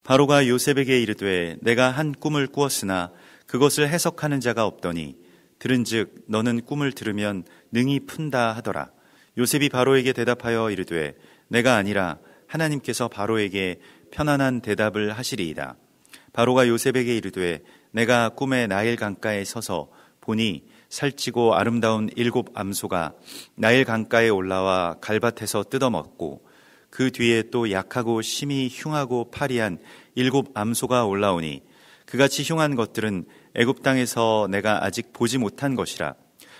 바로가 요셉에게 이르되 내가 한 꿈을 꾸었으나 그것을 해석하는 자가 없더니 들은즉 너는 꿈을 들으면 능히 푼다 하더라. 요셉이 바로에게 대답하여 이르되 내가 아니라 하나님께서 바로에게 편안한 대답을 하시리이다. 바로가 요셉에게 이르되 내가 꿈에 나일 강가에 서서 보니 살찌고 아름다운 7 암소가 나일 강가에 올라와 갈밭에서 뜯어먹고 그 뒤에 또 약하고 심히 흉하고 파리한 7 암소가 올라오니 그같이 흉한 것들은 애굽 땅에서 내가 아직 보지 못한 것이라.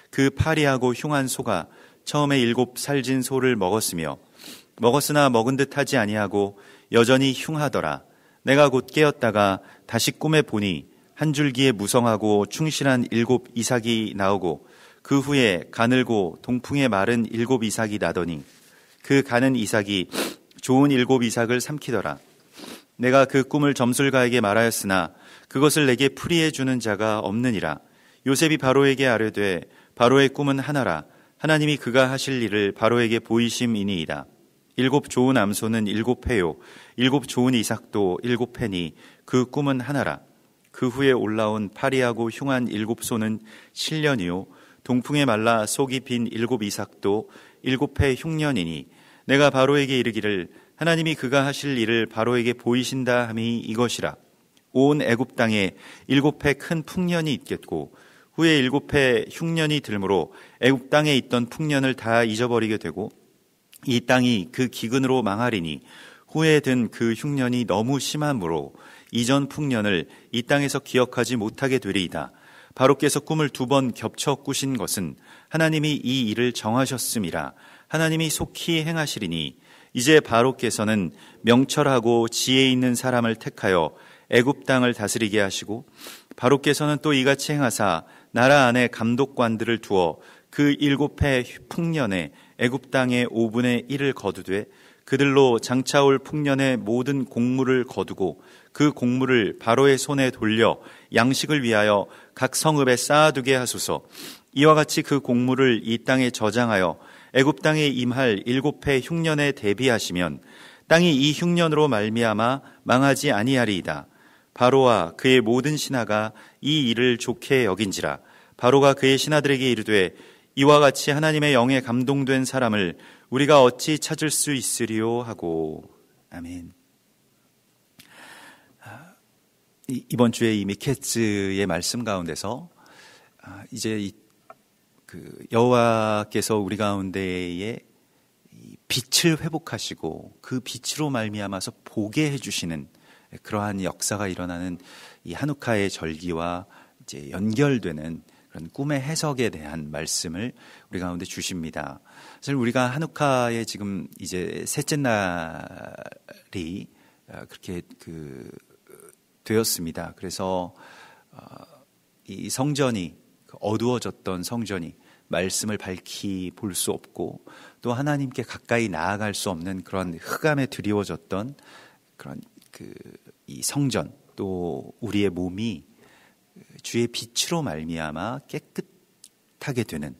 그 파리하고 흉한 소가 처음에 7 살진 소를 먹었으나 먹은 듯 하지 아니하고 여전히 흉하더라. 내가 곧 깨었다가 다시 꿈에 보니 한 줄기에 무성하고 충실한 7 이삭이 나오고 그 후에 가늘고 동풍에 마른 7 이삭이 나더니 그 가는 이삭이 좋은 7 이삭을 삼키더라. 내가 그 꿈을 점술가에게 말하였으나 그것을 내게 풀이해 주는 자가 없느니라. 요셉이 바로에게 아뢰되 바로의 꿈은 하나라. 하나님이 그가 하실 일을 바로에게 보이심이니이다. 7 좋은 암소는 7 회요 7 좋은 이삭도 7 회니 그 꿈은 하나라. 그 후에 올라온 파리하고 흉한 7 소는 7년이요 동풍에 말라 속이 빈 7 이삭도 7 회 흉년이니 내가 바로에게 이르기를 하나님이 그가 하실 일을 바로에게 보이신다 함이 이것이라. 온 애굽 땅에 7 회 큰 풍년이 있겠고 후에 7 회 흉년이 들므로 애굽 땅에 있던 풍년을 다 잊어버리게 되고 이 땅이 그 기근으로 망하리니 후에 든 그 흉년이 너무 심함으로 이전 풍년을 이 땅에서 기억하지 못하게 되리이다. 바로께서 꿈을 2번 겹쳐 꾸신 것은 하나님이 이 일을 정하셨음이라. 하나님이 속히 행하시리니 이제 바로께서는 명철하고 지혜 있는 사람을 택하여 애굽 땅을 다스리게 하시고 바로께서는 또 이같이 행하사 나라 안에 감독관들을 두어 그 7 해 풍년에 애굽 땅의 5분의 1을 거두되 그들로 장차올 풍년의 모든 곡물을 거두고 그 곡물을 바로의 손에 돌려 양식을 위하여 각 성읍에 쌓아두게 하소서. 이와 같이 그 곡물을 이 땅에 저장하여 애굽 땅에 임할 7 해 흉년에 대비하시면 땅이 이 흉년으로 말미암아 망하지 아니하리이다. 바로와 그의 모든 신하가 이 일을 좋게 여긴지라. 바로가 그의 신하들에게 이르되 이와 같이 하나님의 영에 감동된 사람을 우리가 어찌 찾을 수 있으리요 하고. 아멘. 이번 주에 이 미케츠의 말씀 가운데서 이제 여호와께서 우리 가운데에 빛을 회복하시고 그 빛으로 말미암아서 보게 해주시는 그러한 역사가 일어나는 이 한우카의 절기와 이제 연결되는 그런 꿈의 해석에 대한 말씀을 우리 가운데 주십니다. 사실 우리가 한우카의 지금 이제 셋째 날이 그렇게 되었습니다. 그래서 이 성전이 어두워졌던 성전이 말씀을 밝히 볼 수 없고 또 하나님께 가까이 나아갈 수 없는 그런 흑암에 드리워졌던 그런 이 성전 또 우리의 몸이 주의 빛으로 말미암아 깨끗하게 되는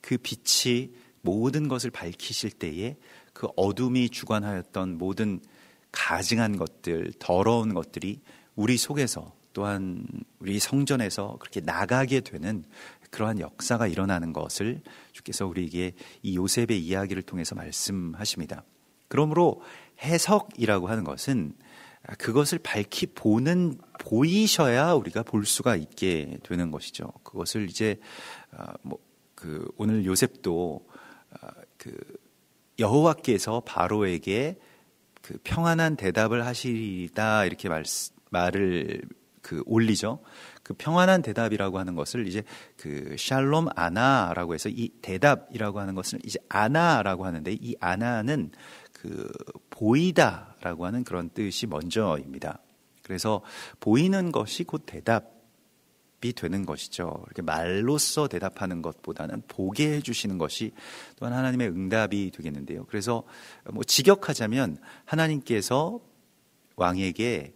그 빛이 모든 것을 밝히실 때에 그 어둠이 주관하였던 모든 가증한 것들, 더러운 것들이 우리 속에서 또한 우리 성전에서 그렇게 나가게 되는 그러한 역사가 일어나는 것을 주께서 우리에게 이 요셉의 이야기를 통해서 말씀하십니다. 그러므로 해석이라고 하는 것은 그것을 밝히 보이셔야 우리가 볼 수가 있게 되는 것이죠. 그것을 이제 오늘 요셉도 여호와께서 바로에게 평안한 대답을 하시리다 이렇게 말을 올리죠. 그 평안한 대답이라고 하는 것을 이제 샬롬 아나라고 해서 이 대답이라고 하는 것을 이제 아나라고 하는데 이 아나는 보이다라고 하는 그런 뜻이 먼저입니다. 그래서 보이는 것이 곧 대답이 되는 것이죠. 이렇게 말로써 대답하는 것보다는 보게 해주시는 것이 또한 하나님의 응답이 되겠는데요. 그래서 직역하자면 하나님께서 왕에게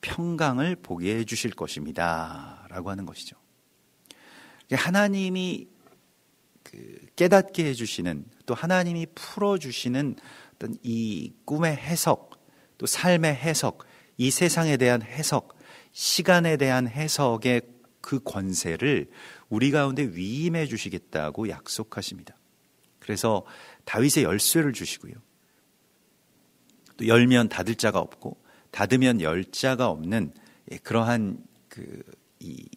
평강을 보게 해주실 것입니다 라고 하는 것이죠. 하나님이 깨닫게 해주시는 또 하나님이 풀어주시는 어떤 이 꿈의 해석 또 삶의 해석 이 세상에 대한 해석, 시간에 대한 해석의 그 권세를 우리 가운데 위임해 주시겠다고 약속하십니다. 그래서 다윗의 열쇠를 주시고요. 또 열면 닫을 자가 없고 닫으면 열 자가 없는 그러한 이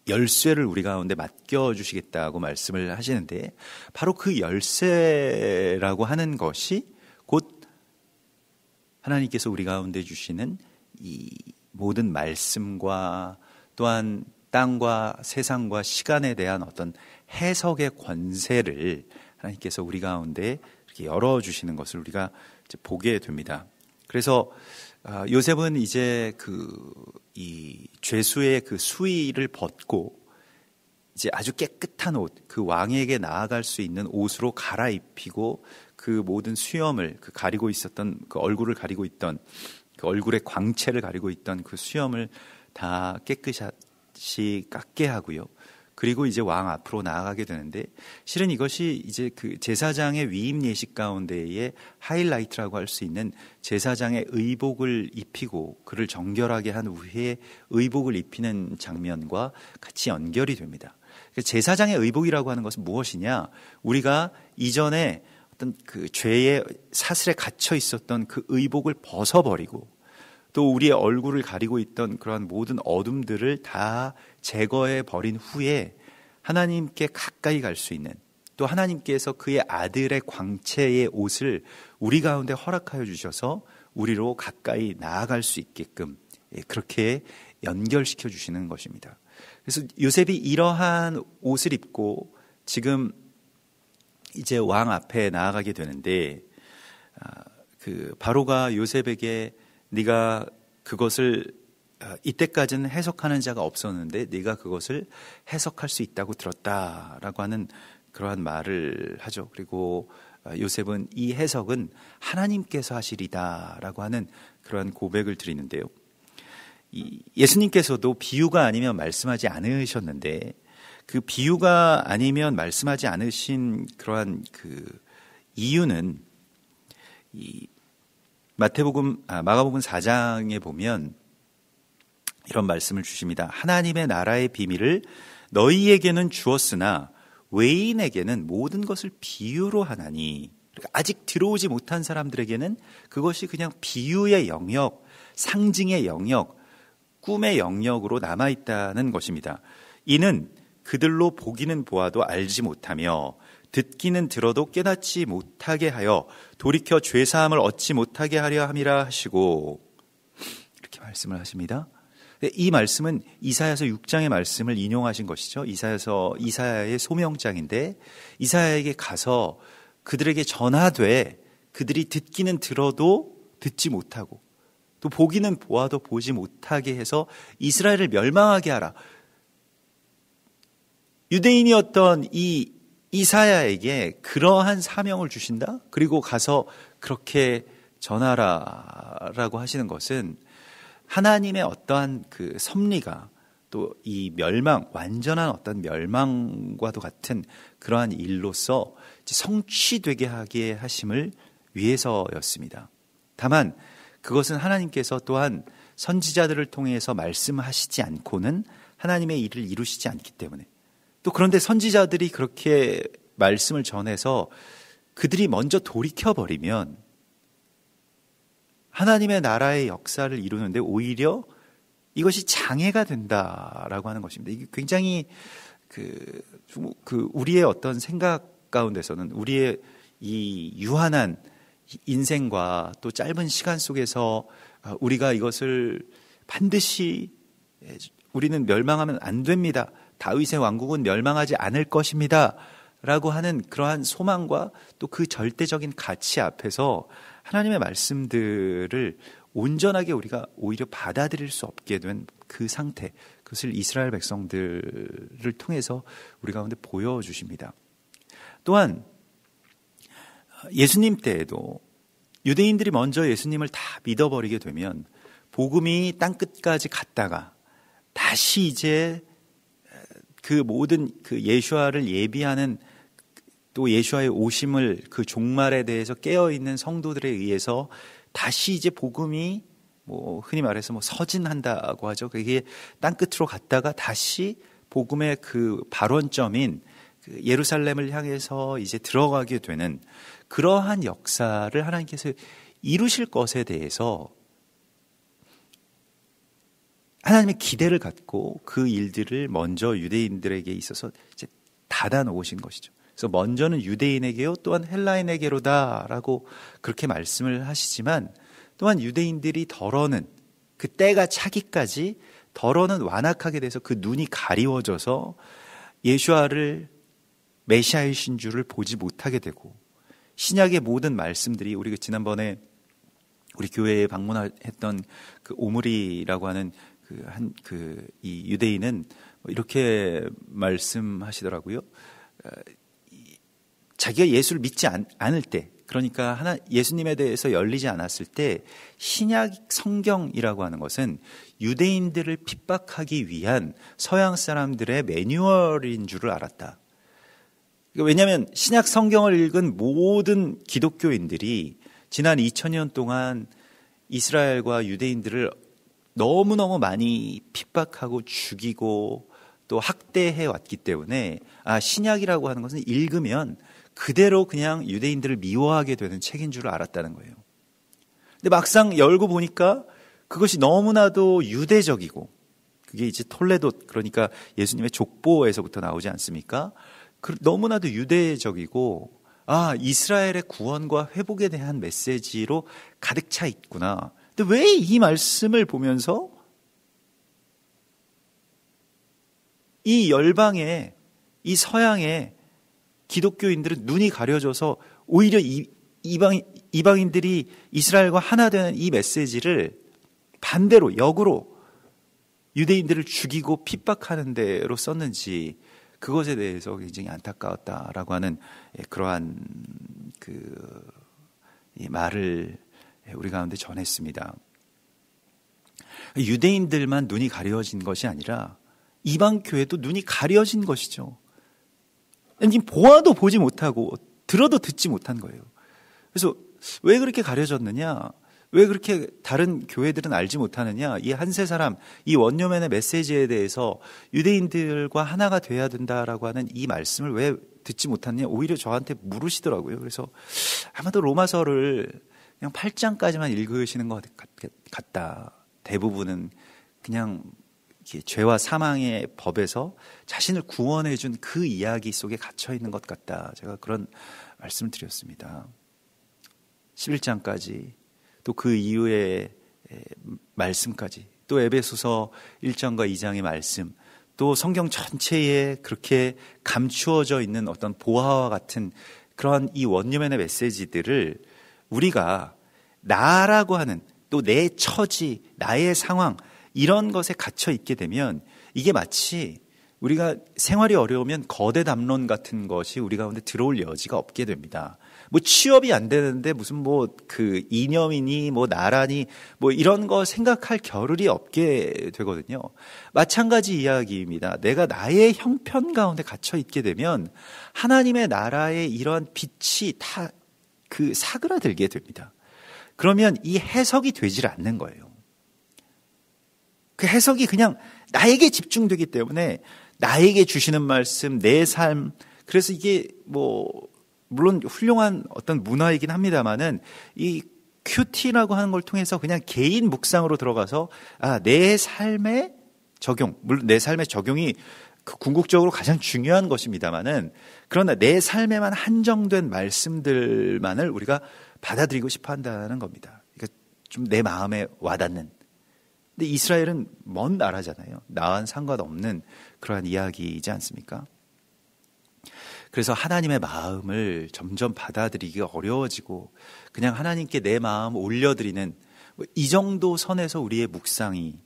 열쇠를 우리 가운데 맡겨주시겠다고 말씀을 하시는데, 바로 그 열쇠라고 하는 것이 곧 하나님께서 우리 가운데 주시는 이 모든 말씀과 또한 땅과 세상과 시간에 대한 어떤 해석의 권세를 하나님께서 우리 가운데 이렇게 열어주시는 것을 우리가 이제 보게 됩니다. 그래서 요셉은 이제 이 죄수의 그 수의를 벗고 이제 아주 깨끗한 옷, 그 왕에게 나아갈 수 있는 옷으로 갈아입히고 그 모든 수염을 가리고 있었던 그 얼굴을 가리고 있던 그 얼굴의 광채를 가리고 있던 그 수염을 다 깨끗이 깎게 하고요. 그리고 이제 왕 앞으로 나아가게 되는데, 실은 이것이 이제 그 제사장의 위임 예식 가운데의 하이라이트라고 할 수 있는 제사장의 의복을 입히고 그를 정결하게 한 후에 의복을 입히는 장면과 같이 연결이 됩니다. 제사장의 의복이라고 하는 것은 무엇이냐? 우리가 이전에 어떤 그 죄의 사슬에 갇혀 있었던 그 의복을 벗어버리고 또 우리의 얼굴을 가리고 있던 그러한 모든 어둠들을 다 제거해 버린 후에 하나님께 가까이 갈 수 있는, 또 하나님께서 그의 아들의 광채의 옷을 우리 가운데 허락하여 주셔서 우리로 가까이 나아갈 수 있게끔 그렇게 연결시켜 주시는 것입니다. 그래서 요셉이 이러한 옷을 입고 지금 이제 왕 앞에 나아가게 되는데, 그 바로가 요셉에게 네가 그것을 이때까지는 해석하는 자가 없었는데 네가 그것을 해석할 수 있다고 들었다라고 하는 그러한 말을 하죠. 그리고 요셉은 이 해석은 하나님께서 하시리다라고 하는 그러한 고백을 드리는데요. 예수님께서도 비유가 아니면 말씀하지 않으셨는데, 그 비유가 아니면 말씀하지 않으신 그러한 그 이유는 이 마가복음 4장에 보면 이런 말씀을 주십니다. 하나님의 나라의 비밀을 너희에게는 주었으나 외인에게는 모든 것을 비유로 하나니. 그러니까 아직 들어오지 못한 사람들에게는 그것이 그냥 비유의 영역, 상징의 영역, 꿈의 영역으로 남아있다는 것입니다. 이는 그들로 보기는 보아도 알지 못하며 듣기는 들어도 깨닫지 못하게 하여 돌이켜 죄사함을 얻지 못하게 하려 함이라 하시고, 이렇게 말씀을 하십니다. 이 말씀은 이사야서 6장의 말씀을 인용하신 것이죠. 이사야의 소명장인데, 이사야에게 가서 그들에게 전하되 그들이 듣기는 들어도 듣지 못하고 또 보기는 보아도 보지 못하게 해서 이스라엘을 멸망하게 하라. 유대인이었던 이 이사야에게 그러한 사명을 주신다? 그리고 가서 그렇게 전하라라고 하시는 것은 하나님의 어떠한 그 섭리가 또 이 멸망, 완전한 어떤 멸망과도 같은 그러한 일로서 성취되게 하게 하심을 위해서였습니다. 다만 그것은 하나님께서 또한 선지자들을 통해서 말씀하시지 않고는 하나님의 일을 이루시지 않기 때문에, 또 그런데 선지자들이 그렇게 말씀을 전해서 그들이 먼저 돌이켜버리면 하나님의 나라의 역사를 이루는데 오히려 이것이 장애가 된다라고 하는 것입니다. 이게 굉장히 우리의 어떤 생각 가운데서는 우리의 이 유한한 인생과 또 짧은 시간 속에서 우리가 이것을 반드시 우리는 멸망하면 안 됩니다. 다윗의 왕국은 멸망하지 않을 것입니다. 라고 하는 그러한 소망과 또 그 절대적인 가치 앞에서 하나님의 말씀들을 온전하게 우리가 오히려 받아들일 수 없게 된 그 상태, 그것을 이스라엘 백성들을 통해서 우리 가운데 보여주십니다. 또한 예수님 때에도 유대인들이 먼저 예수님을 다 믿어버리게 되면 복음이 땅끝까지 갔다가 다시 이제 그 모든 그 예수아를 예비하는 또 예수아의 오심을 그 종말에 대해서 깨어있는 성도들에 의해서 다시 이제 복음이 흔히 말해서 서진한다고 하죠. 그게 땅끝으로 갔다가 다시 복음의 그 발원점인 그 예루살렘을 향해서 이제 들어가게 되는 그러한 역사를 하나님께서 이루실 것에 대해서 하나님의 기대를 갖고 그 일들을 먼저 유대인들에게 있어서 이제 닫아 놓으신 것이죠. 그래서 먼저는 유대인에게요, 또한 헬라인에게로다라고 그렇게 말씀을 하시지만, 또한 유대인들이 덜어는 그 때가 차기까지 덜어는 완악하게 돼서 그 눈이 가리워져서 예수아를 메시아이신 줄을 보지 못하게 되고, 신약의 모든 말씀들이 우리가 지난번에 우리 교회에 방문했던 그 오므리라고 하는 이 유대인은 이렇게 말씀하시더라고요. 자기가 예수를 믿지 않을 때, 그러니까 예수님에 대해서 열리지 않았을 때 신약 성경이라고 하는 것은 유대인들을 핍박하기 위한 서양 사람들의 매뉴얼인 줄을 알았다. 왜냐하면 신약 성경을 읽은 모든 기독교인들이 지난 2000년 동안 이스라엘과 유대인들을 너무너무 많이 핍박하고 죽이고 또 학대해 왔기 때문에 신약이라고 하는 것은 읽으면 그대로 그냥 유대인들을 미워하게 되는 책인 줄 알았다는 거예요. 근데 막상 열고 보니까 그것이 너무나도 유대적이고, 그게 이제 톨레도, 그러니까 예수님의 족보에서부터 나오지 않습니까? 너무나도 유대적이고, 이스라엘의 구원과 회복에 대한 메시지로 가득 차 있구나. 근데 왜 이 말씀을 보면서 이 열방에, 이 서양에 기독교인들은 눈이 가려져서 오히려 이방인들이 이스라엘과 하나 되는 이 메시지를 반대로, 역으로 유대인들을 죽이고 핍박하는 데로 썼는지, 그것에 대해서 굉장히 안타까웠다라고 하는 그러한 말을 우리 가운데 전했습니다. 유대인들만 눈이 가려진 것이 아니라 이방 교회도 눈이 가려진 것이죠. 보아도 보지 못하고 들어도 듣지 못한 거예요. 그래서 왜 그렇게 가려졌느냐? 왜 그렇게 다른 교회들은 알지 못하느냐? 이 한 세 사람, 이 원료맨의 메시지에 대해서 유대인들과 하나가 돼야 된다라고 하는 이 말씀을 왜 듣지 못하느냐? 오히려 저한테 물으시더라고요. 그래서 아마도 로마서를 그냥 8장까지만 읽으시는 것 같다. 대부분은 그냥 죄와 사망의 법에서 자신을 구원해 준 그 이야기 속에 갇혀 있는 것 같다. 제가 그런 말씀을 드렸습니다. 11장까지 또 그 이후의 말씀까지, 또 에베소서 1장과 2장의 말씀, 또 성경 전체에 그렇게 감추어져 있는 어떤 보화와 같은 그러한 이 원료맨의 메시지들을 우리가 나라고 하는, 또 내 처지, 나의 상황, 이런 것에 갇혀 있게 되면 이게 마치 우리가 생활이 어려우면 거대 담론 같은 것이 우리 가운데 들어올 여지가 없게 됩니다. 취업이 안 되는데 무슨 이념이니 나라니 이런 거 생각할 겨를이 없게 되거든요. 마찬가지 이야기입니다. 내가 나의 형편 가운데 갇혀 있게 되면 하나님의 나라의 이러한 빛이 다 사그라들게 됩니다. 그러면 이 해석이 되질 않는 거예요. 그 해석이 그냥 나에게 집중되기 때문에 나에게 주시는 말씀, 내 삶, 그래서 이게 물론 훌륭한 어떤 문화이긴 합니다만은 이 큐티라고 하는 걸 통해서 그냥 개인 묵상으로 들어가서 내 삶의 적용, 물론 내 삶의 적용이 궁극적으로 가장 중요한 것입니다만은, 그러나 내 삶에만 한정된 말씀들만을 우리가 받아들이고 싶어 한다는 겁니다. 그러니까 좀 내 마음에 와닿는. 근데 이스라엘은 먼 나라잖아요. 나와는 상관없는 그러한 이야기이지 않습니까? 그래서 하나님의 마음을 점점 받아들이기가 어려워지고 그냥 하나님께 내 마음 올려드리는 이 정도 선에서 우리의 묵상이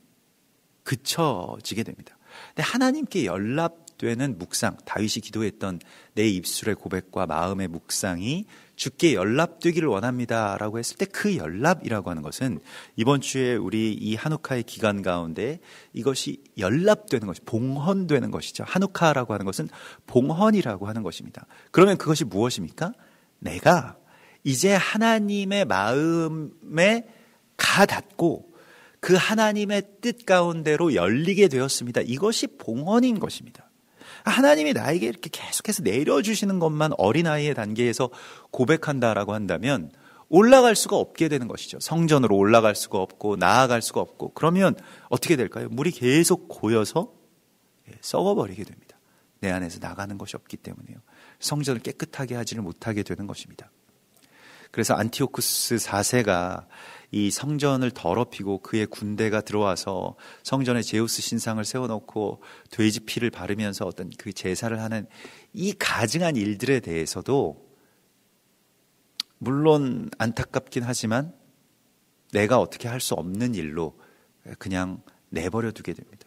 그쳐지게 됩니다. 근데 하나님께 연락되는 묵상, 다윗이 기도했던 내 입술의 고백과 마음의 묵상이 주께 연락되기를 원합니다라고 했을 때 그 연락이라고 하는 것은 이번 주에 우리 이 한우카의 기간 가운데 이것이 연락되는 것이 봉헌되는 것이죠. 한우카라고 하는 것은 봉헌이라고 하는 것입니다. 그러면 그것이 무엇입니까? 내가 이제 하나님의 마음에 가닿고 그 하나님의 뜻 가운데로 열리게 되었습니다. 이것이 봉헌인 것입니다. 하나님이 나에게 이렇게 계속해서 내려주시는 것만 어린아이의 단계에서 고백한다라고 한다면 올라갈 수가 없게 되는 것이죠. 성전으로 올라갈 수가 없고 나아갈 수가 없고, 그러면 어떻게 될까요? 물이 계속 고여서 썩어버리게 됩니다. 내 안에서 나가는 것이 없기 때문에요. 성전을 깨끗하게 하지를 못하게 되는 것입니다. 그래서 안티오쿠스 4세가 이 성전을 더럽히고 그의 군대가 들어와서 성전에 제우스 신상을 세워놓고 돼지 피를 바르면서 어떤 그 제사를 하는 이 가증한 일들에 대해서도 물론 안타깝긴 하지만 내가 어떻게 할 수 없는 일로 그냥 내버려 두게 됩니다.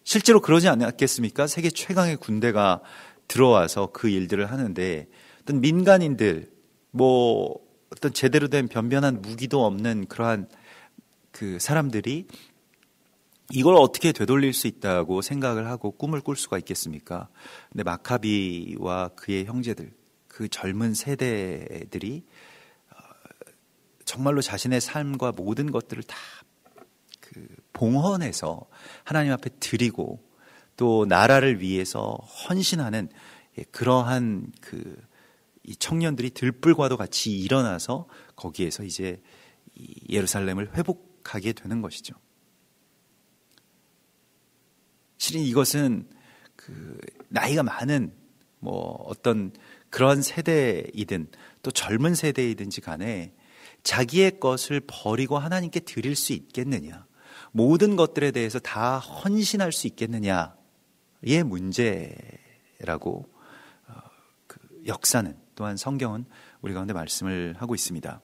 실제로 그러지 않았겠습니까? 세계 최강의 군대가 들어와서 그 일들을 하는데 어떤 민간인들, 어떤 제대로 된 변변한 무기도 없는 그러한 그 사람들이 이걸 어떻게 되돌릴 수 있다고 생각을 하고 꿈을 꿀 수가 있겠습니까? 근데 마카비와 그의 형제들, 그 젊은 세대들이 정말로 자신의 삶과 모든 것들을 다 그 봉헌해서 하나님 앞에 드리고 또 나라를 위해서 헌신하는 그러한 이 청년들이 들불과도 같이 일어나서 거기에서 이제 예루살렘을 회복하게 되는 것이죠. 실은 이것은 나이가 많은 어떤 그런 세대이든 또 젊은 세대이든지 간에 자기의 것을 버리고 하나님께 드릴 수 있겠느냐, 모든 것들에 대해서 다 헌신할 수 있겠느냐의 문제라고 역사는, 또한 성경은 우리 가운데 말씀을 하고 있습니다.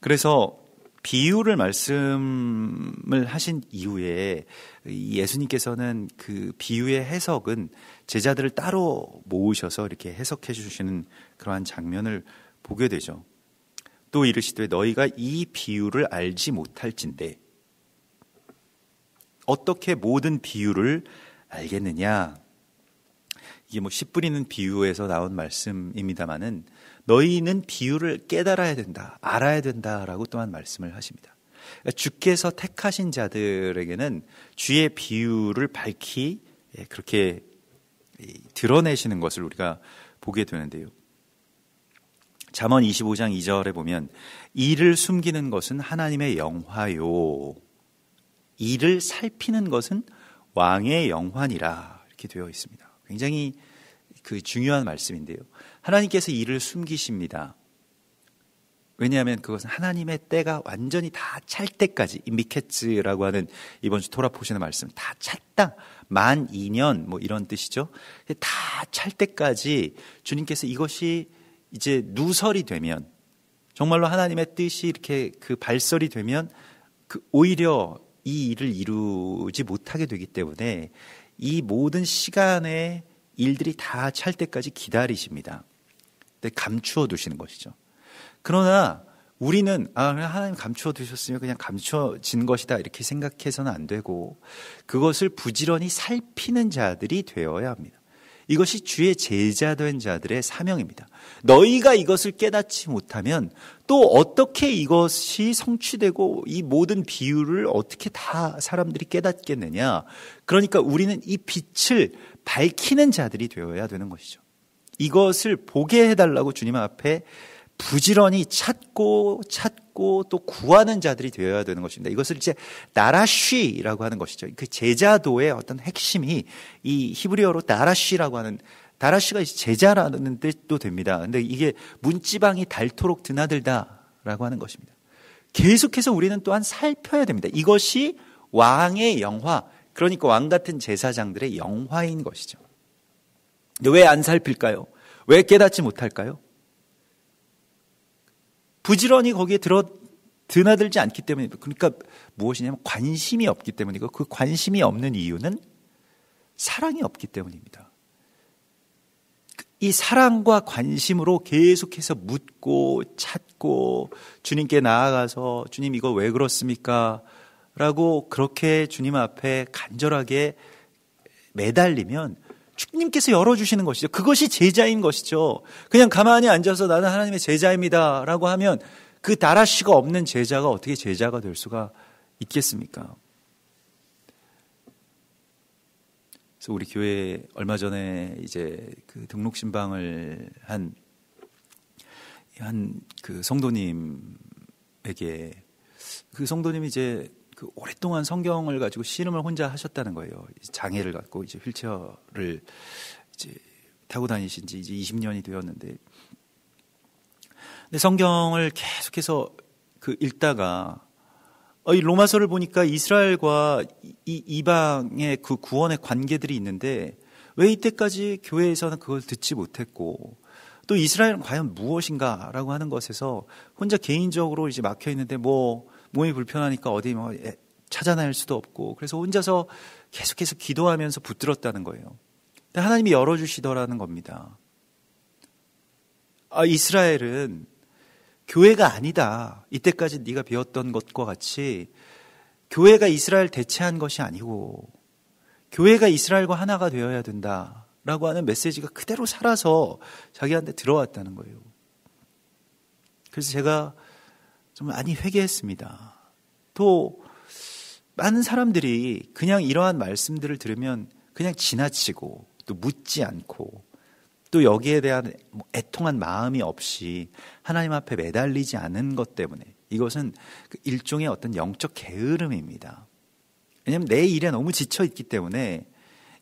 그래서 비유를 말씀을 하신 이후에 예수님께서는 그 비유의 해석은 제자들을 따로 모으셔서 이렇게 해석해 주시는 그러한 장면을 보게 되죠. 또 이르시되 너희가 이 비유를 알지 못할진대 어떻게 모든 비유를 알겠느냐. 이게 씨 뿌리는 비유에서 나온 말씀입니다마는 너희는 비유를 깨달아야 된다, 알아야 된다라고 또한 말씀을 하십니다. 그러니까 주께서 택하신 자들에게는 주의 비유를 밝히 그렇게 드러내시는 것을 우리가 보게 되는데요. 잠언 25장 2절에 보면 이를 숨기는 것은 하나님의 영화요, 이를 살피는 것은 왕의 영환이라, 이렇게 되어 있습니다. 굉장히 중요한 말씀인데요. 하나님께서 이를 숨기십니다. 왜냐하면 그것은 하나님의 때가 완전히 다 찰 때까지, 미케츠라고 하는 이번 주 토라 포션의 말씀, 다 찼다, 만 2년 이런 뜻이죠. 다 찰 때까지 주님께서 이것이 이제 누설이 되면, 정말로 하나님의 뜻이 이렇게 발설이 되면 오히려 이 일을 이루지 못하게 되기 때문에 이 모든 시간의 일들이 다 찰 때까지 기다리십니다. 근데 감추어 두시는 것이죠. 그러나 우리는 그냥 하나님 감추어 두셨으면 그냥 감추어진 것이다 이렇게 생각해서는 안 되고 그것을 부지런히 살피는 자들이 되어야 합니다. 이것이 주의 제자된 자들의 사명입니다. 너희가 이것을 깨닫지 못하면 또 어떻게 이것이 성취되고 이 모든 비유를 어떻게 다 사람들이 깨닫겠느냐. 그러니까 우리는 이 빛을 밝히는 자들이 되어야 되는 것이죠. 이것을 보게 해달라고 주님 앞에 부지런히 찾고 또 구하는 자들이 되어야 되는 것입니다. 이것을 이제 나라쉬라고 하는 것이죠. 그 제자도의 어떤 핵심이 이 히브리어로 나라쉬라고 하는, 나라쉬가 제자라는 뜻도 됩니다. 근데 이게 문지방이 닳도록 드나들다라고 하는 것입니다. 계속해서 우리는 또한 살펴야 됩니다. 이것이 왕의 영화, 그러니까 왕 같은 제사장들의 영화인 것이죠. 왜 안 살필까요? 왜 깨닫지 못할까요? 부지런히 거기에 드나들지 않기 때문입니다. 그러니까 무엇이냐면 관심이 없기 때문이고, 그 관심이 없는 이유는 사랑이 없기 때문입니다. 이 사랑과 관심으로 계속해서 묻고 찾고 주님께 나아가서 주님 이거 왜 그렇습니까? 라고 그렇게 주님 앞에 간절하게 매달리면 주님께서 열어주시는 것이죠. 그것이 제자인 것이죠. 그냥 가만히 앉아서 나는 하나님의 제자입니다 라고 하면 그 다라시가 없는 제자가 어떻게 제자가 될 수가 있겠습니까? 그래서 우리 교회 얼마 전에 이제 그 등록 신방을 한 그 성도님에게, 그 성도님이 이제 그 오랫동안 성경을 가지고 씨름을 혼자 하셨다는 거예요. 장애를 갖고 이제 휠체어를 이제 타고 다니신 지 이제 20년이 되었는데, 근데 성경을 계속해서 그 읽다가 이 로마서를 보니까 이스라엘과 이 이방의 그 구원의 관계들이 있는데 왜 이때까지 교회에서는 그걸 듣지 못했고, 또 이스라엘은 과연 무엇인가라고 하는 것에서 혼자 개인적으로 이제 막혀 있는데 뭐 몸이 불편하니까 어디 뭐 찾아낼 수도 없고, 그래서 혼자서 계속해서 기도하면서 붙들었다는 거예요. 근데 하나님이 열어주시더라는 겁니다. 이스라엘은 교회가 아니다. 이때까지 네가 배웠던 것과 같이 교회가 이스라엘 대체한 것이 아니고 교회가 이스라엘과 하나가 되어야 된다라고 하는 메시지가 그대로 살아서 자기한테 들어왔다는 거예요. 그래서 제가 좀 많이 회개했습니다. 또 많은 사람들이 그냥 이러한 말씀들을 들으면 그냥 지나치고 또 묻지 않고 또 여기에 대한 애통한 마음이 없이 하나님 앞에 매달리지 않은 것 때문에, 이것은 일종의 어떤 영적 게으름입니다. 왜냐하면 내 일에 너무 지쳐 있기 때문에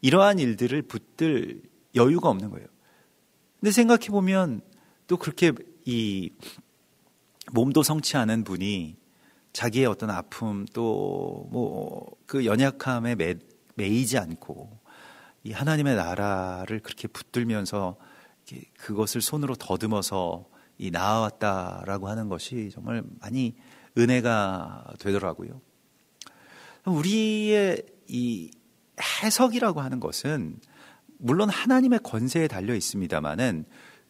이러한 일들을 붙들 여유가 없는 거예요. 근데 생각해 보면 또 그렇게 이 몸도 성치 않은 분이 자기의 어떤 아픔 또 뭐 그 연약함에 매이지 않고 이 하나님의 나라를 그렇게 붙들면서 그것을 손으로 더듬어서 이 나아왔다라고 하는 것이 정말 많이 은혜가 되더라고요. 우리의 이 해석이라고 하는 것은 물론 하나님의 권세에 달려 있습니다만은,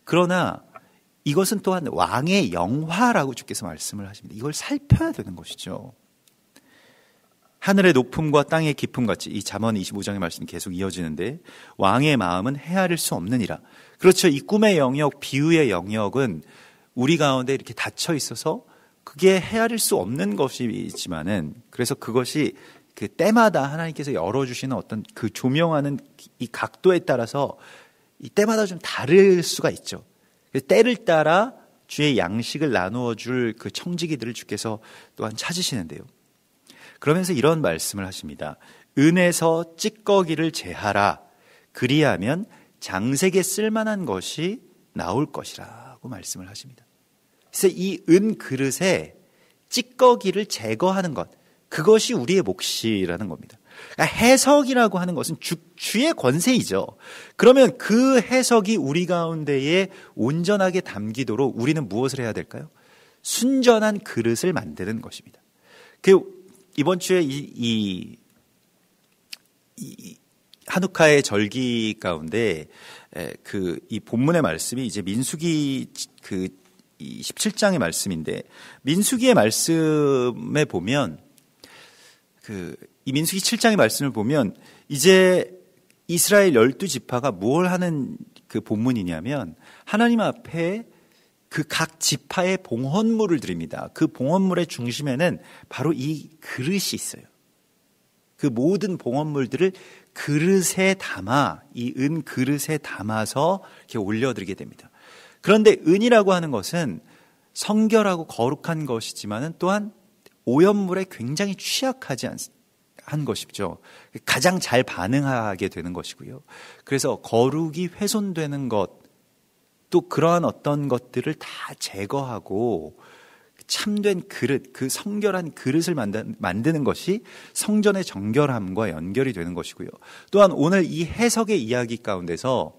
그러나 이것은 또한 왕의 영화라고 주께서 말씀을 하십니다. 이걸 살펴야 되는 것이죠. 하늘의 높음과 땅의 깊음 같이, 이 잠언 25장의 말씀이 계속 이어지는데, 왕의 마음은 헤아릴 수 없느니라. 그렇죠. 이 꿈의 영역, 비유의 영역은 우리 가운데 이렇게 닫혀 있어서 그게 헤아릴 수 없는 것이지만은, 그래서 그것이 그 때마다 하나님께서 열어주시는 어떤 그 조명하는 이 각도에 따라서 이 때마다 좀 다를 수가 있죠. 때를 따라 주의 양식을 나누어 줄 그 청지기들을 주께서 또한 찾으시는데요. 그러면서 이런 말씀을 하십니다. 은에서 찌꺼기를 제하라. 그리하면 장색에 쓸만한 것이 나올 것이라고 말씀을 하십니다. 그래서 이 은 그릇에 찌꺼기를 제거하는 것, 그것이 우리의 몫이라는 겁니다. 그러니까 해석이라고 하는 것은 주의 권세이죠. 그러면 그 해석이 우리 가운데에 온전하게 담기도록 우리는 무엇을 해야 될까요? 순전한 그릇을 만드는 것입니다. 이번 주에 이 한우카의 절기 가운데 이 본문의 말씀이 이제 민수기 이 17장의 말씀인데, 민수기의 말씀에 보면 이 민수기 7장의 말씀을 보면 이제 이스라엘 12지파가 뭘 하는 그 본문이냐면, 하나님 앞에 그 각 지파의 봉헌물을 드립니다. 그 봉헌물의 중심에는 바로 이 그릇이 있어요. 그 모든 봉헌물들을 그릇에 담아, 이 은 그릇에 담아서 이렇게 올려드리게 됩니다. 그런데 은이라고 하는 것은 성결하고 거룩한 것이지만은 또한 오염물에 굉장히 취약하지 한 것이죠. 가장 잘 반응하게 되는 것이고요. 그래서 거룩이 훼손되는 것, 또 그러한 어떤 것들을 다 제거하고 참된 그릇, 그 성결한 그릇을 만드는 것이 성전의 정결함과 연결이 되는 것이고요. 또한 오늘 이 해석의 이야기 가운데서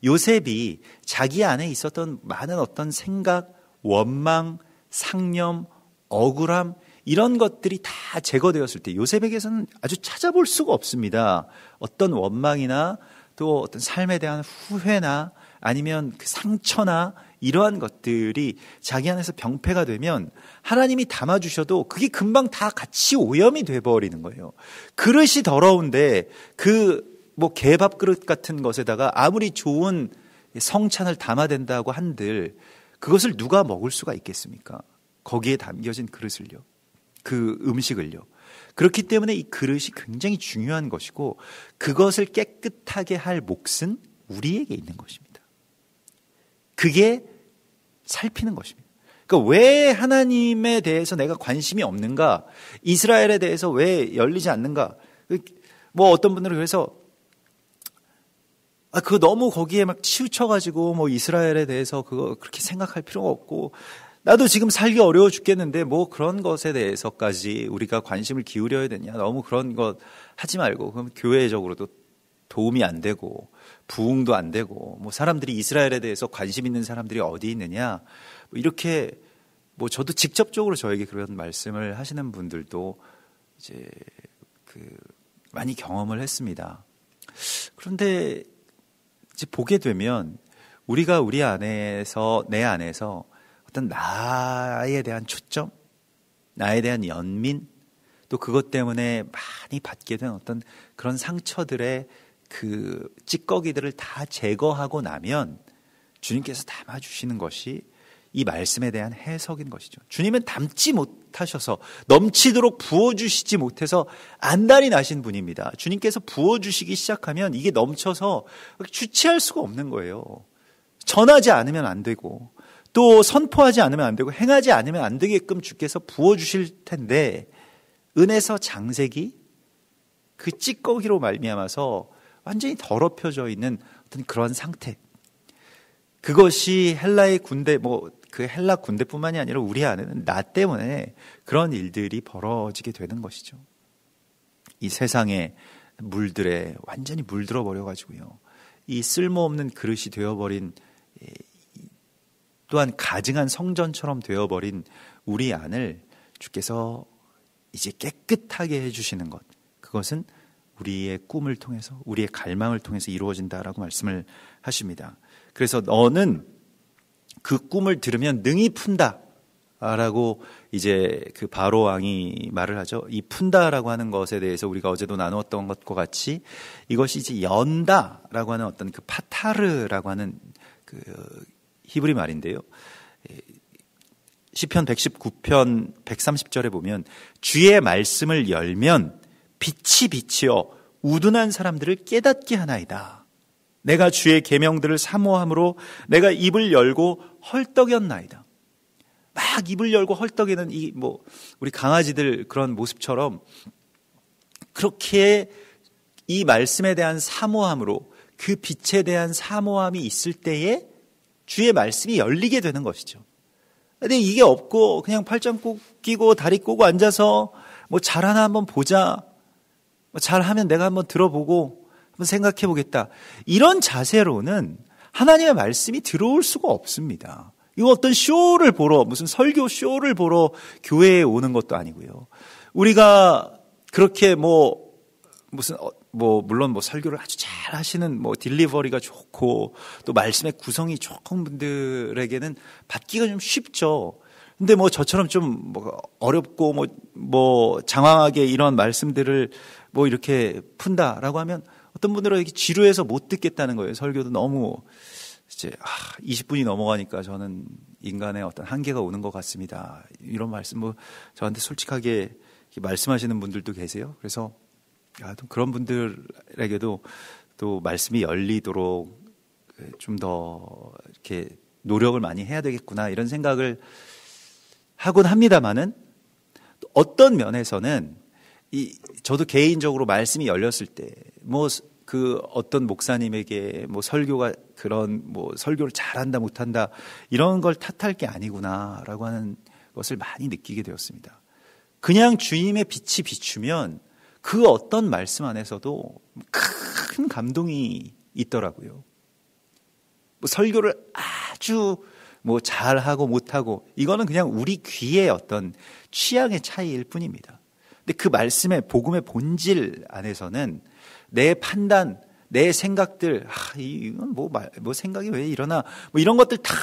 요셉이 자기 안에 있었던 많은 어떤 생각, 원망, 상념, 억울함, 이런 것들이 다 제거되었을 때 요셉에게서는 아주 찾아볼 수가 없습니다. 어떤 원망이나 또 어떤 삶에 대한 후회나 아니면 그 상처나 이러한 것들이 자기 안에서 병폐가 되면 하나님이 담아주셔도 그게 금방 다 같이 오염이 돼버리는 거예요. 그릇이 더러운데 개밥 그릇 같은 것에다가 아무리 좋은 성찬을 담아댄다고 한들 그것을 누가 먹을 수가 있겠습니까? 거기에 담겨진 그릇을요. 그 음식을요. 그렇기 때문에 이 그릇이 굉장히 중요한 것이고 그것을 깨끗하게 할 몫은 우리에게 있는 것입니다. 그게 살피는 것입니다. 그러니까 왜 하나님에 대해서 내가 관심이 없는가? 이스라엘에 대해서 왜 열리지 않는가? 뭐 어떤 분들은 그래서 그거 너무 거기에 막 치우쳐가지고 뭐 이스라엘에 대해서 그거 그렇게 생각할 필요가 없고 나도 지금 살기 어려워 죽겠는데 뭐 그런 것에 대해서까지 우리가 관심을 기울여야 되냐? 너무 그런 것 하지 말고 그럼 교회적으로도 도움이 안 되고 부흥도 안 되고 뭐 사람들이 이스라엘에 대해서 관심 있는 사람들이 어디 있느냐? 뭐 이렇게 뭐 저도 직접적으로 저에게 그런 말씀을 하시는 분들도 이제 많이 경험을 했습니다. 그런데 이제 보게 되면 우리가 우리 안에서 내 안에서 어떤 나에 대한 초점, 나에 대한 연민, 또 그것 때문에 많이 받게 된 어떤 그런 상처들의 그 찌꺼기들을 다 제거하고 나면 주님께서 담아주시는 것이 이 말씀에 대한 해석인 것이죠. 주님은 담지 못하셔서 넘치도록 부어주시지 못해서 안달이 나신 분입니다. 주님께서 부어주시기 시작하면 이게 넘쳐서 주체할 수가 없는 거예요. 전하지 않으면 안 되고 또 선포하지 않으면 안 되고 행하지 않으면 안 되게끔 주께서 부어주실 텐데 은에서 장색이 그 찌꺼기로 말미암아서 완전히 더럽혀져 있는 어떤 그런 상태. 그것이 헬라의 군대, 그 헬라 군대뿐만이 아니라 우리 안에는 나 때문에 그런 일들이 벌어지게 되는 것이죠. 이 세상의 물들에 완전히 물들어 버려가지고요. 이 쓸모없는 그릇이 되어버린 또한 가증한 성전처럼 되어버린 우리 안을 주께서 이제 깨끗하게 해주시는 것. 그것은 우리의 꿈을 통해서 우리의 갈망을 통해서 이루어진다라고 말씀을 하십니다. 그래서 너는 그 꿈을 들으면 능히 푼다 라고 이제 그 바로 왕이 말을 하죠. 이 푼다라고 하는 것에 대해서 우리가 어제도 나누었던 것과 같이 이것이 이제 연다라고 하는 어떤 그 파타르라고 하는 그 히브리 말인데요. 시편 119편 130절에 보면 주의 말씀을 열면 빛이 비치어 우둔한 사람들을 깨닫게 하나이다. 내가 주의 계명들을 사모함으로 내가 입을 열고 헐떡였나이다. 막 입을 열고 헐떡이는 우리 강아지들 그런 모습처럼 그렇게 이 말씀에 대한 사모함으로 그 빛에 대한 사모함이 있을 때에 주의 말씀이 열리게 되는 것이죠. 근데 이게 없고 그냥 팔짱 끼고 다리 꼬고 앉아서 뭐 잘하나 한번 보자. 잘하면 내가 한번 들어보고 한번 생각해 보겠다. 이런 자세로는 하나님의 말씀이 들어올 수가 없습니다. 이거 어떤 쇼를 보러, 무슨 설교 쇼를 보러 교회에 오는 것도 아니고요. 우리가 그렇게 물론 설교를 아주 잘 하시는 딜리버리가 좋고 또 말씀의 구성이 좋은 분들에게는 받기가 좀 쉽죠. 근데 저처럼 좀 어렵고 장황하게 이런 말씀들을 이렇게 푼다라고 하면 어떤 분들은 이렇게 지루해서 못 듣겠다는 거예요. 설교도 너무 이제 20분이 넘어가니까 저는 인간의 어떤 한계가 오는 것 같습니다. 이런 말씀 저한테 솔직하게 말씀하시는 분들도 계세요. 그래서 그런 분들에게도 또 말씀이 열리도록 좀 더 이렇게 노력을 많이 해야 되겠구나 이런 생각을 하곤 합니다만은 어떤 면에서는 저도 개인적으로 말씀이 열렸을 때 그 어떤 목사님에게 설교가 그런 설교를 잘한다 못한다 이런 걸 탓할 게 아니구나라고 하는 것을 많이 느끼게 되었습니다. 그냥 주님의 빛이 비추면 그 어떤 말씀 안에서도 큰 감동이 있더라고요. 설교를 아주 잘하고 못하고 이거는 그냥 우리 귀의 어떤 취향의 차이일 뿐입니다. 근데 그 말씀의 복음의 본질 안에서는 내 판단, 내 생각들, 이건 생각이 왜 이러나 이런 것들 다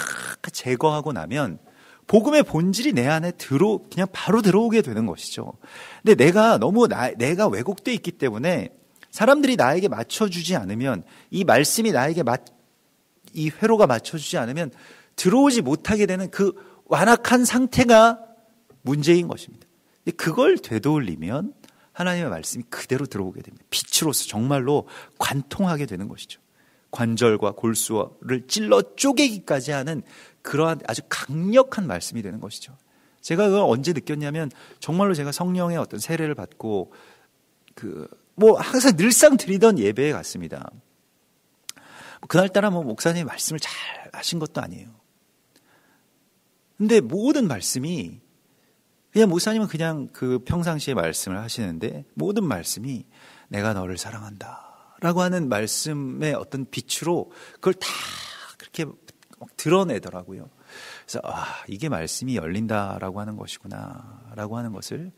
제거하고 나면 복음의 본질이 내 안에 그냥 바로 들어오게 되는 것이죠. 근데 내가 왜곡되어 있기 때문에 사람들이 나에게 맞춰주지 않으면 이 말씀이 나에게 이 회로가 맞춰주지 않으면 들어오지 못하게 되는 그 완악한 상태가 문제인 것입니다. 그걸 되돌리면 하나님의 말씀이 그대로 들어오게 됩니다. 빛으로서 정말로 관통하게 되는 것이죠. 관절과 골수를 찔러 쪼개기까지 하는 그러한 아주 강력한 말씀이 되는 것이죠. 제가 그걸 언제 느꼈냐면 정말로 제가 성령의 어떤 세례를 받고 항상 늘상 드리던 예배에 갔습니다. 그날따라 목사님이 말씀을 잘 하신 것도 아니에요. 근데 모든 말씀이 그냥 목사님은 그냥 그 평상시에 말씀을 하시는데 모든 말씀이 내가 너를 사랑한다 라고 하는 말씀의 어떤 빛으로 그걸 다 그렇게 드러내더라고요. 그래서 이게 말씀이 열린다라고 하는 것이구나 라고 하는 것을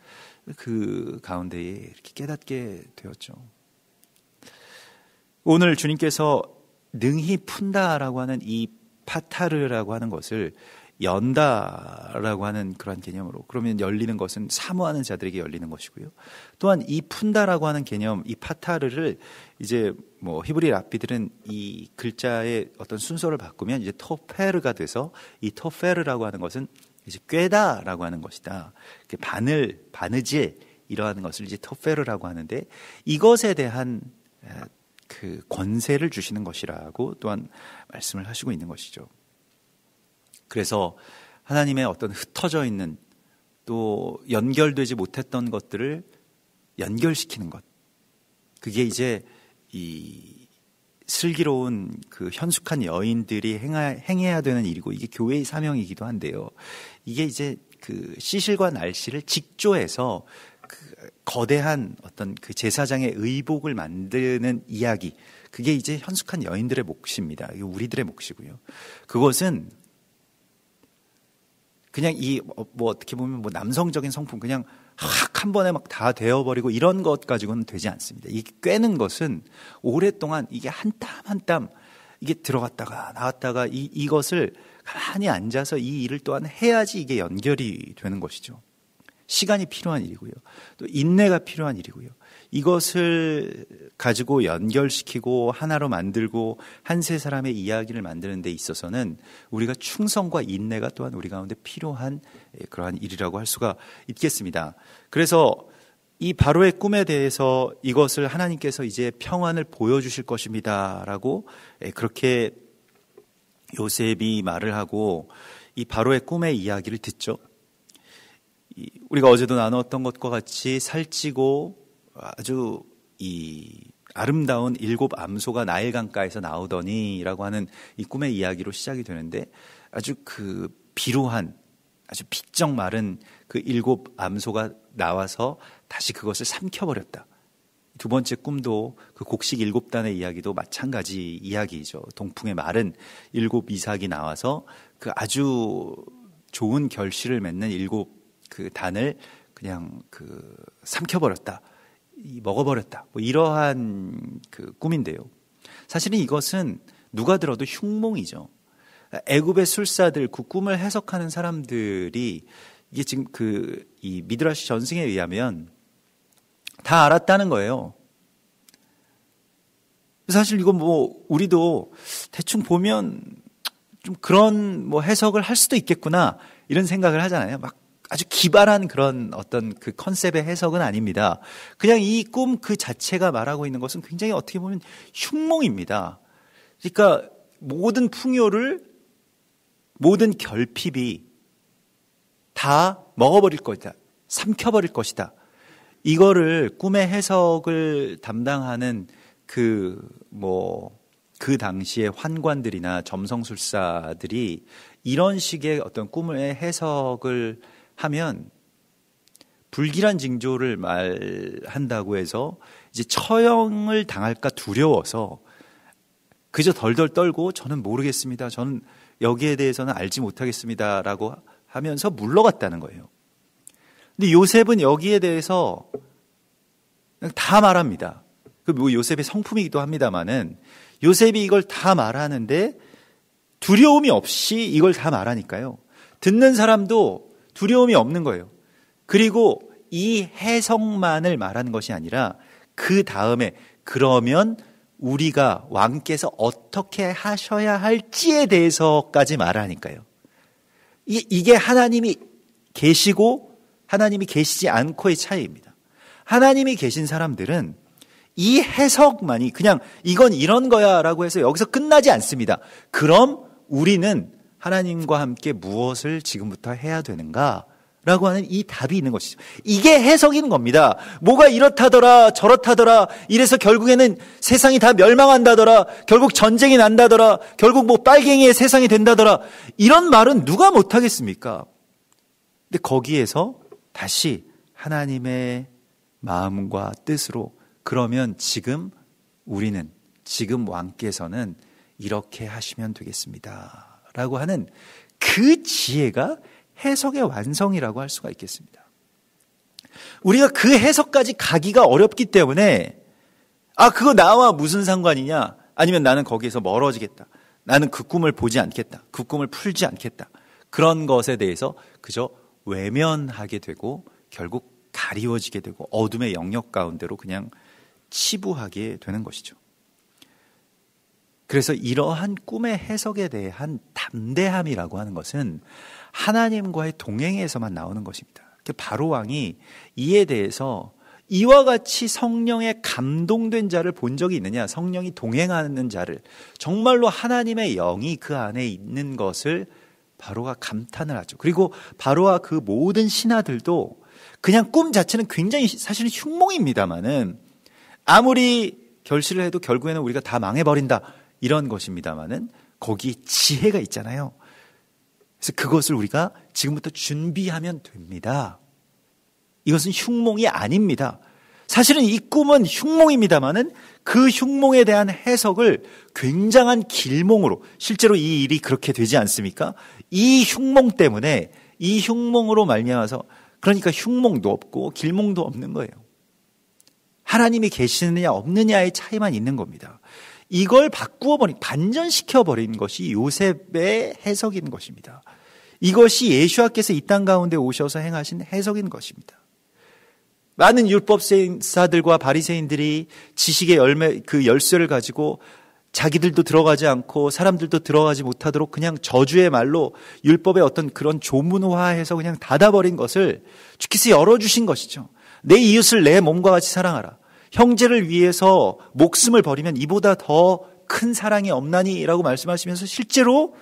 그 가운데에 이렇게 깨닫게 되었죠. 오늘 주님께서 능히 푼다라고 하는 이 파타르라고 하는 것을 연다라고 하는 그런 개념으로, 그러면 열리는 것은 사모하는 자들에게 열리는 것이고요. 또한 이 푼다라고 하는 개념, 이 파타르를 이제 히브리 랍비들은 이 글자의 어떤 순서를 바꾸면 이제 토페르가 돼서 이 토페르라고 하는 것은 이제 꿰다라고 하는 것이다. 바느질 이러한 것을 이제 토페르라고 하는데 이것에 대한 그 권세를 주시는 것이라고 또한 말씀을 하시고 있는 것이죠. 그래서 하나님의 어떤 흩어져 있는 또 연결되지 못했던 것들을 연결시키는 것. 그게 이제 이 슬기로운 그 현숙한 여인들이 행해야 되는 일이고 이게 교회의 사명이기도 한데요. 이게 이제 그 시실과 날씨를 직조해서 그 거대한 어떤 그 제사장의 의복을 만드는 이야기. 그게 이제 현숙한 여인들의 몫입니다. 이게 우리들의 몫이고요. 그것은 그냥 어떻게 보면 남성적인 성품 그냥 한 번에 막 다 되어버리고 이런 것 가지고는 되지 않습니다. 이 꿰는 것은 오랫동안 이게 한 땀 한 땀 이게 들어갔다가 나왔다가 이것을 가만히 앉아서 이 일을 또한 해야지 이게 연결이 되는 것이죠. 시간이 필요한 일이고요. 또 인내가 필요한 일이고요. 이것을 가지고 연결시키고 하나로 만들고 한 세 사람의 이야기를 만드는 데 있어서는 우리가 충성과 인내가 또한 우리 가운데 필요한 그러한 일이라고 할 수가 있겠습니다. 그래서 이 바로의 꿈에 대해서 이것을 하나님께서 이제 평안을 보여주실 것입니다 라고 그렇게 요셉이 말을 하고 이 바로의 꿈의 이야기를 듣죠. 우리가 어제도 나눴던 것과 같이 살찌고 아주 이 아름다운 7 암소가 나일 강가에서 나오더니라고 하는 이 꿈의 이야기로 시작이 되는데 아주 그 비루한 아주 비쩍 마른 그 7 암소가 나와서 다시 그것을 삼켜버렸다. 두 번째 꿈도 그 곡식 7단의 이야기도 마찬가지 이야기이죠. 동풍에 마른 7 이삭이 나와서 그 아주 좋은 결실을 맺는 7 그 단을 그냥 그 삼켜버렸다. 먹어버렸다. 이러한 그 꿈인데요. 사실은 이것은 누가 들어도 흉몽이죠. 애굽의 술사들, 그 꿈을 해석하는 사람들이 이게 지금 이 미드라시 전승에 의하면 다 알았다는 거예요. 사실 이거 우리도 대충 보면 좀 그런 해석을 할 수도 있겠구나 이런 생각을 하잖아요. 막 아주 기발한 그런 어떤 그 컨셉의 해석은 아닙니다. 그냥 이 꿈 그 자체가 말하고 있는 것은 굉장히 어떻게 보면 흉몽입니다. 그러니까 모든 풍요를, 모든 결핍이 다 먹어버릴 것이다. 삼켜버릴 것이다. 이거를 꿈의 해석을 담당하는 그 당시의 환관들이나 점성술사들이 이런 식의 어떤 꿈의 해석을 하면 불길한 징조를 말한다고 해서 이제 처형을 당할까 두려워서 그저 덜덜 떨고 저는 모르겠습니다. 저는 여기에 대해서는 알지 못하겠습니다라고 하면서 물러갔다는 거예요. 근데 요셉은 여기에 대해서 그냥 다 말합니다. 요셉의 성품이기도 합니다만은 요셉이 이걸 다 말하는데 두려움이 없이 이걸 다 말하니까요. 듣는 사람도 두려움이 없는 거예요. 그리고 이 해석만을 말하는 것이 아니라 그 다음에 그러면 우리가 왕께서 어떻게 하셔야 할지에 대해서까지 말하니까요. 이게 하나님이 계시고 하나님이 계시지 않고의 차이입니다. 하나님이 계신 사람들은 이 해석만이 그냥 이건 이런 거야 라고 해서 여기서 끝나지 않습니다. 그럼 우리는 하나님과 함께 무엇을 지금부터 해야 되는가? 라고 하는 이 답이 있는 것이죠. 이게 해석인 겁니다. 뭐가 이렇다더라 저렇다더라 이래서 결국에는 세상이 다 멸망한다더라, 결국 전쟁이 난다더라, 결국 뭐 빨갱이의 세상이 된다더라, 이런 말은 누가 못하겠습니까? 근데 거기에서 다시 하나님의 마음과 뜻으로 그러면 지금 우리는, 지금 왕께서는 이렇게 하시면 되겠습니다 라고 하는 그 지혜가 해석의 완성이라고 할 수가 있겠습니다. 우리가 그 해석까지 가기가 어렵기 때문에 그거 나와 무슨 상관이냐, 아니면 나는 거기에서 멀어지겠다, 나는 그 꿈을 보지 않겠다, 그 꿈을 풀지 않겠다, 그런 것에 대해서 그저 외면하게 되고 결국 가리워지게 되고 어둠의 영역 가운데로 그냥 치부하게 되는 것이죠. 그래서 이러한 꿈의 해석에 대한 담대함이라고 하는 것은 하나님과의 동행에서만 나오는 것입니다. 바로 왕이 이에 대해서 이와 같이 성령에 감동된 자를 본 적이 있느냐, 성령이 동행하는 자를, 정말로 하나님의 영이 그 안에 있는 것을 바로가 감탄을 하죠. 그리고 바로와 그 모든 신하들도 그냥 꿈 자체는 굉장히 사실은 흉몽입니다만은, 아무리 결실을 해도 결국에는 우리가 다 망해버린다 이런 것입니다만은 거기 지혜가 있잖아요. 그래서 그것을 우리가 지금부터 준비하면 됩니다. 이것은 흉몽이 아닙니다. 사실은 이 꿈은 흉몽입니다만은 그 흉몽에 대한 해석을 굉장한 길몽으로, 실제로 이 일이 그렇게 되지 않습니까? 이 흉몽 때문에, 이 흉몽으로 말미암아서, 그러니까 흉몽도 없고 길몽도 없는 거예요. 하나님이 계시느냐 없느냐의 차이만 있는 겁니다. 이걸 반전시켜버린 것이 요셉의 해석인 것입니다. 이것이 예수와께서 이 땅 가운데 오셔서 행하신 해석인 것입니다. 많은 율법사들과 바리새인들이 지식의 그 열쇠를 가지고 자기들도 들어가지 않고 사람들도 들어가지 못하도록 그냥 저주의 말로 율법의 어떤 그런 조문화해서 그냥 닫아버린 것을 주께서 열어주신 것이죠. 내 이웃을 내 몸과 같이 사랑하라. 형제를 위해서 목숨을 버리면 이보다 더 큰 사랑이 없나니 라고 말씀하시면서 실제로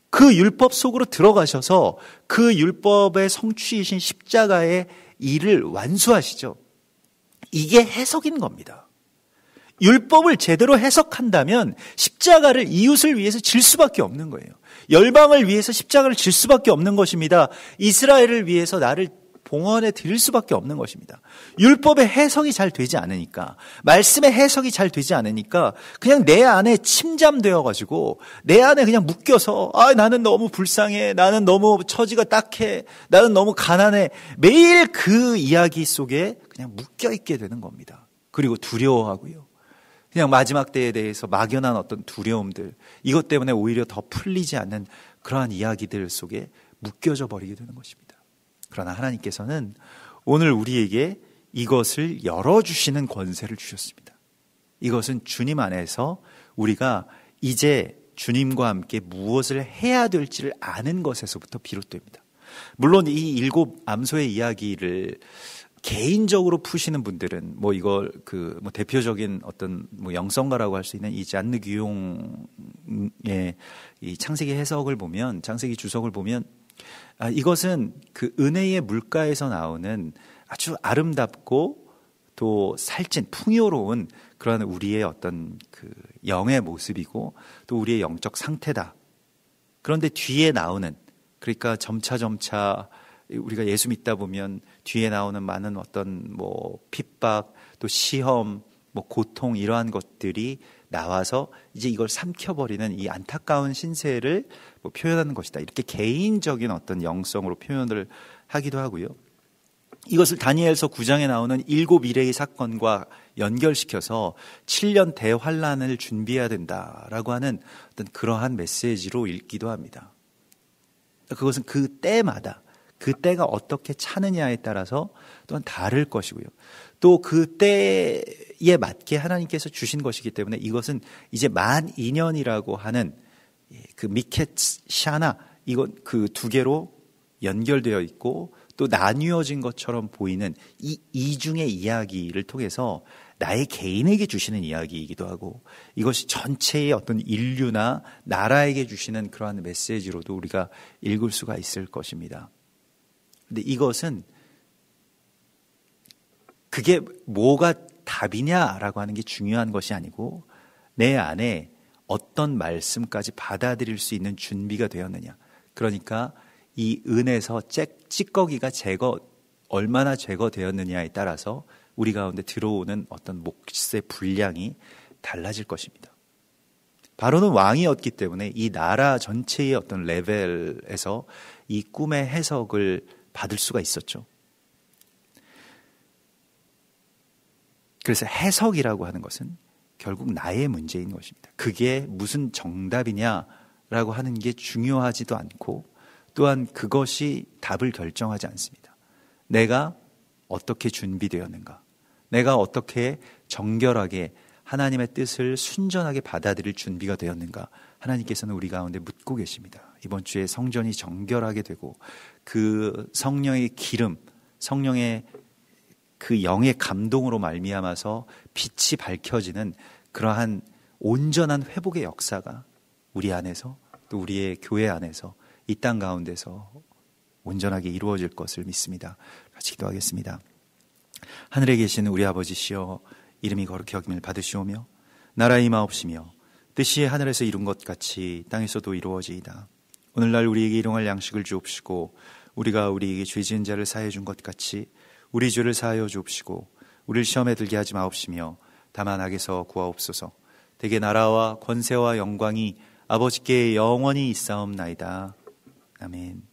그 율법 속으로 들어가셔서 그 율법의 성취이신 십자가의 일을 완수하시죠. 이게 해석인 겁니다. 율법을 제대로 해석한다면 십자가를 이웃을 위해서 질 수밖에 없는 거예요. 열방을 위해서 십자가를 질 수밖에 없는 것입니다. 이스라엘을 위해서 나를 봉헌해 드릴 수밖에 없는 것입니다. 율법의 해석이 잘 되지 않으니까, 말씀의 해석이 잘 되지 않으니까 그냥 내 안에 침잠되어 가지고 내 안에 그냥 묶여서 나는 너무 불쌍해, 나는 너무 처지가 딱해, 나는 너무 가난해, 매일 그 이야기 속에 그냥 묶여 있게 되는 겁니다. 그리고 두려워하고요. 그냥 마지막 때에 대해서 막연한 어떤 두려움들, 이것 때문에 오히려 더 풀리지 않는 그러한 이야기들 속에 묶여져 버리게 되는 것입니다. 그러나 하나님께서는 오늘 우리에게 이것을 열어주시는 권세를 주셨습니다. 이것은 주님 안에서 우리가 이제 주님과 함께 무엇을 해야 될지를 아는 것에서부터 비롯됩니다. 물론 이 7 암소의 이야기를 개인적으로 푸시는 분들은 이걸 대표적인 어떤 영성가라고 할 수 있는 이 잔느 규용의 이 창세기 해석을 보면, 창세기 주석을 보면 이것은 그 은혜의 물가에서 나오는 아주 아름답고 또 살찐 풍요로운 그런 우리의 어떤 그 영의 모습이고 또 우리의 영적 상태다. 그런데 뒤에 나오는, 그러니까 점차 우리가 예수 믿다 보면 뒤에 나오는 많은 어떤 핍박, 또 시험, 고통, 이러한 것들이 나와서 이제 이걸 삼켜버리는 이 안타까운 신세를 표현하는 것이다. 이렇게 개인적인 어떤 영성으로 표현을 하기도 하고요. 이것을 다니엘서 9장에 나오는 7 미래의 사건과 연결시켜서 7년 대환란을 준비해야 된다라고 하는 어떤 그러한 메시지로 읽기도 합니다. 그것은 그 때마다, 그 때가 어떻게 차느냐에 따라서 또한 다를 것이고요. 또 그 때에 맞게 하나님께서 주신 것이기 때문에 이것은 이제 만 2년이라고 하는 그 미켓 샤나, 이건 그 두 개로 연결되어 있고 또 나뉘어진 것처럼 보이는 이 이중의 이야기를 통해서 나의 개인에게 주시는 이야기이기도 하고 이것이 전체의 어떤 인류나 나라에게 주시는 그러한 메시지로도 우리가 읽을 수가 있을 것입니다. 근데 이것은 그게 뭐가 답이냐라고 하는 게 중요한 것이 아니고 내 안에 어떤 말씀까지 받아들일 수 있는 준비가 되었느냐. 그러니까 이 은에서 찌꺼기가 얼마나 제거되었느냐에 따라서 우리 가운데 들어오는 어떤 몫의 분량이 달라질 것입니다. 바로는 왕이었기 때문에 이 나라 전체의 어떤 레벨에서 이 꿈의 해석을 받을 수가 있었죠. 그래서 해석이라고 하는 것은 결국 나의 문제인 것입니다. 그게 무슨 정답이냐라고 하는 게 중요하지도 않고 또한 그것이 답을 결정하지 않습니다. 내가 어떻게 준비되었는가? 내가 어떻게 정결하게 하나님의 뜻을 순전하게 받아들일 준비가 되었는가? 하나님께서는 우리 가운데 묻고 계십니다. 이번 주에 성전이 정결하게 되고 그 성령의 기름, 성령의 그 영의 감동으로 말미암아서 빛이 밝혀지는 그러한 온전한 회복의 역사가 우리 안에서 또 우리의 교회 안에서 이 땅 가운데서 온전하게 이루어질 것을 믿습니다. 같이 기도하겠습니다. 하늘에 계신 우리 아버지시여 이름이 거룩히 여김을 받으시오며 나라의 임하옵시며 뜻이 하늘에서 이룬 것 같이 땅에서도 이루어지이다. 오늘날 우리에게 일용할 양식을 주옵시고 우리가 우리에게 죄 지은 자를 사하여 준 것 같이 우리 죄를 사하여 주옵시고 우리를 시험에 들게 하지 마옵시며 다만 악에서 구하옵소서. 대개 나라와 권세와 영광이 아버지께 영원히 있사옵나이다. 아멘.